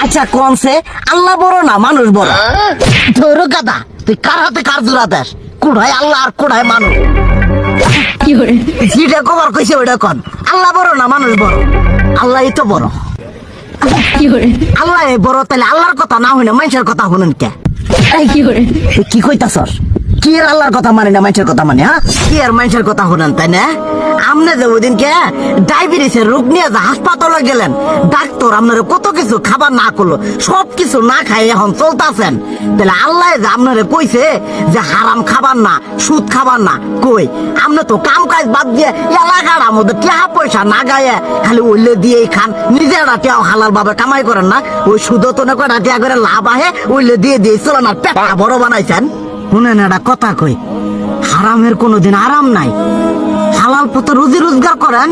আচ্ছা কোনছে আল্লাহ বড় না মানুষ বড়? ধরো গাদা, তুই কার হাতে কার জোড়া দেশ? কোড়ায় আল্লাহ আর কোড়ায় মানুষ। যেটা কবার কইছে ওইটা কন। আল্লাহ বড় না মানুষ বড়? আল্লাহই তো বড়। আল্লাহ বড়, তাহলে আল্লাহর কথা না হইনা মানুষের কথা শুনেন কে? কি কইতাছস? কি আর আল্লাহর কথা মানে না মানুষের কথা মানে? হ্যাঁ, কি আর মানুষের কথা শুনেন তাই না? আমনে যে ওই দিনকে ডায়াবেটিসের রোগ নিয়ে যে হাসপাতালে গেলেন, ডাক্তার আপনার কত কিছু খাবার না করলো, সব কিছু না খাই এখন চলতেছেন। তাহলে আল্লাহ যে আপনারে কইছে যে হারাম খাবার না, সুদ খাবার না, কই আপনি তো কাম কাজ বাদ দিয়ে এলাকার মধ্যে টাকা পয়সা না গায়ে খালি ওইলে দিয়েই খান, নিজেরা টেও হালাল ভাবে কামাই করেন না, ওই সুদ তো না করে টাকা করে লাভ আহে ওইলে দিয়ে দিয়ে চলেন আর পেটা বড় বানাইছেন। শুনেন একটা কথা কই, হারামের কোনোদিন আরাম নাই। হালাল পথে রুজি রোজগার করেন,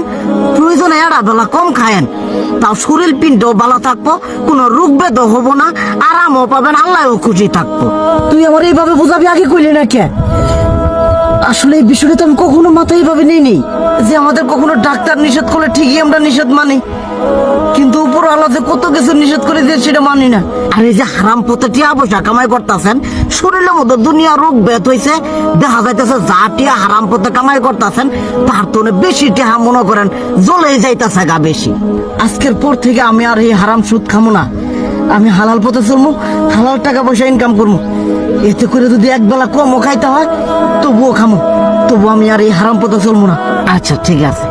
প্রয়োজনে এড়া বেলা কম খায়েন, তাও শরীর পিণ্ডও ভালো থাকবো, কোনো রোগ বেদও হবো না, আরামও পাবেন, আল্লাহও খুশি থাকবো। তুই আমার এইভাবে বুঝাবি আগে কইলি না কে? আসলে এই বিষয়টা তো আমি কখনো মাথায় এইভাবে নিইনি যে আমাদের কখনো ডাক্তার নিষেধ করলে ঠিকই আমরা নিষেধ মানি, কিন্তু উপর আল্লাহ যে কত কিছু নিষেধ করে দিয়ে সেটা মানি না। আর এই যে হারাম পথে টিয়া পয়সা কামাই করতেছেন, শরীরের মধ্যে দুনিয়া রোগ বেত হয়েছে, দেখা যাইতেছে যা টিয়া হারাম পথে কামাই করতেছেন তার তো বেশি টিয়া মনে করেন জ্বলে যাইতেছে গা বেশি। আজকের পর থেকে আমি আর এই হারাম সুদ খামো না, আমি হালাল পথে চলবো, হালাল টাকা পয়সা ইনকাম করবো। এতে করে যদি একবেলা কমও খাইতে হয় তবুও খামো, তবু আমি আর এই হারাম পথে চলবো না। আচ্ছা ঠিক আছে।